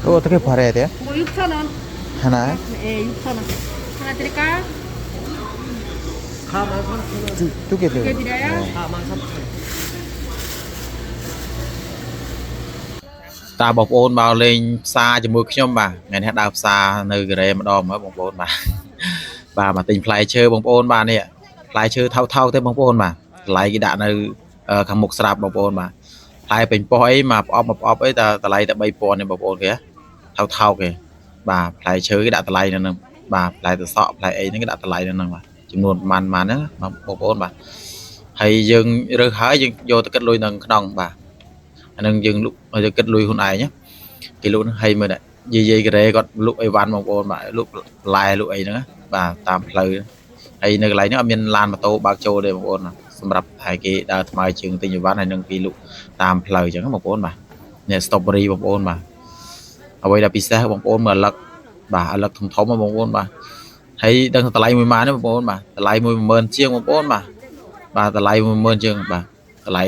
그거 어떻게 팔아야 돼요? 뭐 6,000원. 하나에? 예, 6,000원. 하나 드릴까요? 가만 3,000원. 두개 두개 드려요? 네. 가만 3,000원. ตาបងប្អូនមកលេងផ្សារជាមួយខ្ញុំបាទថ្ងៃនេះដើរផ្សារនៅកូរ៉េម្ដងមកបងប្អូនបាទបាទមកទិញផ្លែឈើបងប្អូនបាទនេះផ្លែឈើថោកៗទេបងប្អូនបាទកន្លែងគេដាក់នៅខាងមុខស្រាប់បងប្អូនបាទផ្លែពេញប៉ុស្អីមកប្រអប់អីតែតម្លៃតែ 3000 ទេបងប្អូនគេថោកគេបាទផ្លែឈើគេដាក់តម្លៃនៅនឹងបាទផ្លែទឹកសក់ផ្លែអីហ្នឹងគេដាក់តម្លៃនៅនឹងបាទចំនួនប្រហែលហ្នឹងបងប្អូនបាទហើយយើងរើសហើយយើងយកទៅគិតលុយនៅក្នុងបាទអានឹងយើងលុយទៅគិតលុយខ្លួនឯងណាគេលុយហ្នឹងហើយមើលយាយកូរ៉េគាត់លុយអីវ៉ាន់បងប្អូនបាទលុយបន្លែលុយអីហ្នឹងបាទតាមផ្លូវហើយនៅកន្លែងហ្នឹងអត់មានឡានម៉ូតូបើកចូលទេបងប្អូនសម្រាប់ហើយគេដើរថ្មើរជើងទិញអីវ៉ាន់ហើយនឹងគេលុយតាមផ្លូវអញ្ចឹងបងប្អូនបាទនេះ strawberry បងប្អូនបាទអ្វីដែលពិសេសបងប្អូនមើលអាឡឹកបាទអាឡឹកធំបងប្អូនបាទហើយដឹងតម្លៃមួយម៉ានទេបងប្អូនបាទតម្លៃ10000ជាងបងប្អូនបាទតម្លៃ10000ជាងបាទតម្លៃ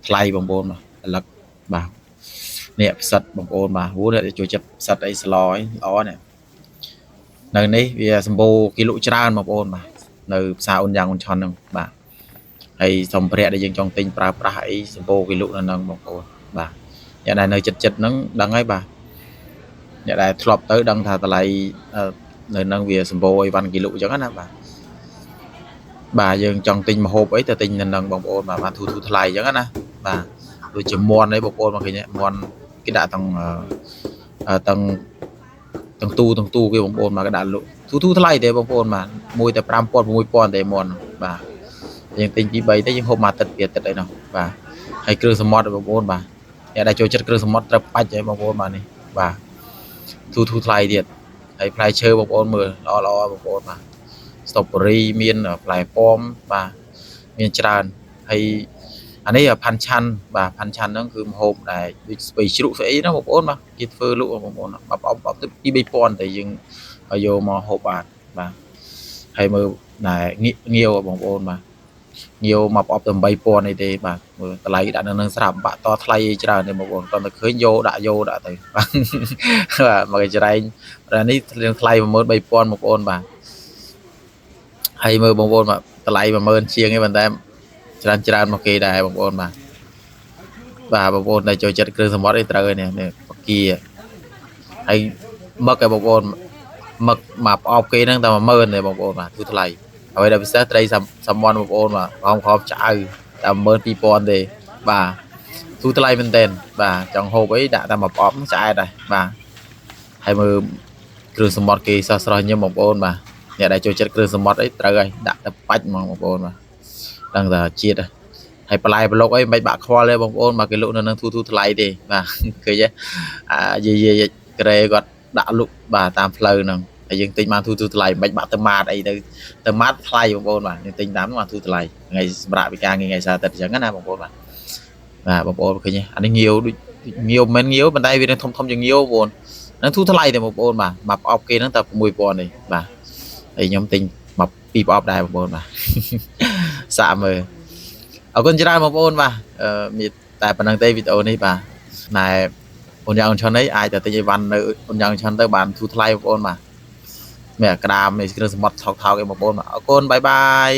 ថ្លៃបងប្អូនបាទអាឡឹកបាទនេះផ្សិតបងប្អូនបាទហួរនេះជួយចិត្តផ្សិតអីស្លអីល្អនេះនៅនេះវាសម្បូរគេលក់ច្រើនបងប្អូនបាទនៅផ្សារអ៊ុនយ៉ាងអ៊ុនឆុនហ្នឹងបាទហើយសម្ភារៈដែលយើងចង់ទិញប្រើប្រាស់អីសម្បូរគេលក់នៅហ្នឹងបងប្អូនបាទអ្នកដែលនៅចិត្តហ្នឹងដឹងហើយបាទអ្នកដែលធ្លាប់ទៅដឹងថាតម្លៃនៅហ្នឹងវាសម្បូរអីវ៉ាន់គេលក់អញ្ចឹងណាបាទយើងចង់ទិញម្ហូបអីទៅទិញនៅហ្នឹងបងប្អូនបាទធូរថ្លៃអញ្ចឹងណាបាទដូចជាមន់អីបងប្អូនមកឃើញមន់គេដាក់ទាំងទូគេបងប្អូនមកគេដាក់លក់ធូរថ្លៃទេបងប្អូនបាទមួយតែ5000 6000ទេមន់បាទយើងទិញពី3ទៅយើងហូបមួយអាទិត្យពីអាទិត្យអីនោះបាទហើយគ្រឿងសមុទ្របងប្អូនបាទអ្នកដែលចូលចិត្តគ្រឿងសមុទ្រត្រូវបាច់ហ៎បងប្អូនបាទនេះបាទធូរថ្លៃទៀតហើយផ្លែឈើបងប្អូនមើលល្អបងប្អូនបាទ strawberry មានផ្លែប៉ោមបាទមានច្រើនហើយអានេះផាន់ឆាន់បាទផាន់ឆាន់ហ្នឹងគឺម្ហូបដែលដូចស្ពៃជ្រូកស្អីណាបងប្អូនបាទគេធ្វើលក់បងប្អូនបាទប្រអប់ទៅ2-3000តែយើងយកមកហូបបាទហើយមើលដែលងាវបងប្អូនបាទងាវមកប្រអប់ទៅ8000អីទេបាទមើលតម្លៃដាក់នៅនឹងស្រាប់បាក់តថ្លៃច្រើនទេបងប្អូនគាត់ទៅឃើញយកដាក់ទៅបាទមកចរែងនេះថ្លៃ13000បងប្អូនបាទហើយមើលបងប្អូនបាទតម្លៃ10000ជាងឯងប៉ុន្តែច្រើនមកគេដែរបងប្អូនបាទបងប្អូនដែលចូលចិត្តគ្រឿងសមុទ្រអីត្រូវឯនេះបកាហើយមឹកឯបងប្អូនមឹកមកប្រអប់គេហ្នឹងតែ10000ទេបងប្អូនបាទគឺថ្លៃហើយដែលពិសេសត្រីសាម៉ុនបងប្អូនបាទខំឆ្អៅតែ12000ទេបាទទូថ្លៃមែនតើបាទចង់ហូបអីដាក់តែមកប្រអប់ឆ្អែតដែរបាទហើយមើលគ្រឿងសមុទ្រគេស្រស់ញឹមបងប្អូនបាទអ្នកដែលចូលចិត្តគ្រឿងសមុទ្រអីត្រូវហើយដាក់តែបាច់ហ្មងបងប្អូនបាទដឹងតែជាតិហើយបន្លែប្លុកអីមិនបាក់ខ្វល់ទេបងប្អូនមកគេលក់នៅនឹងធូរថ្លៃទេបាទឃើញទេយាយកូរ៉េគាត់ដាក់លក់បាទតាមផ្លូវហ្នឹងហើយយើងទិញបានធូរថ្លៃមិនបាក់ទៅម៉ាតអីទៅម៉ាតថ្លៃបងប្អូនបាទយើងទិញតាមបានធូរថ្លៃថ្ងៃសម្រាប់វិការថ្ងៃសៅរ៍អាទិត្យអញ្ចឹងណាបងប្អូនបាទបងប្អូនឃើញទេអានេះងាវដូចងាវមិនងាវប៉ុន្តែវាធំជាងងាវបងប្អូននឹងធូរថ្លៃទេបងប្អូនបាទមកប្រអប់គេហ្នឹងតែ6000ទេបាទហើយខ្ញុំទិញមក2ប្រអប់ដែរបងប្អូនបាទសាកមើលអរគុណច្រើនបងប្អូនបាទមានតែប៉ុណ្្នឹងទេវីដេអូនេះបាទណែអូនយ៉ាងឆុននេះអាចទៅទិញអីវ៉ាន់នៅអូនយ៉ាងឆុនទៅបានធូរថ្លៃបងប្អូនបាទមានក្តាមនេះគ្រឿងសមុទ្រថោកៗឯងបងប្អូនបាទអរគុណបាយបាយ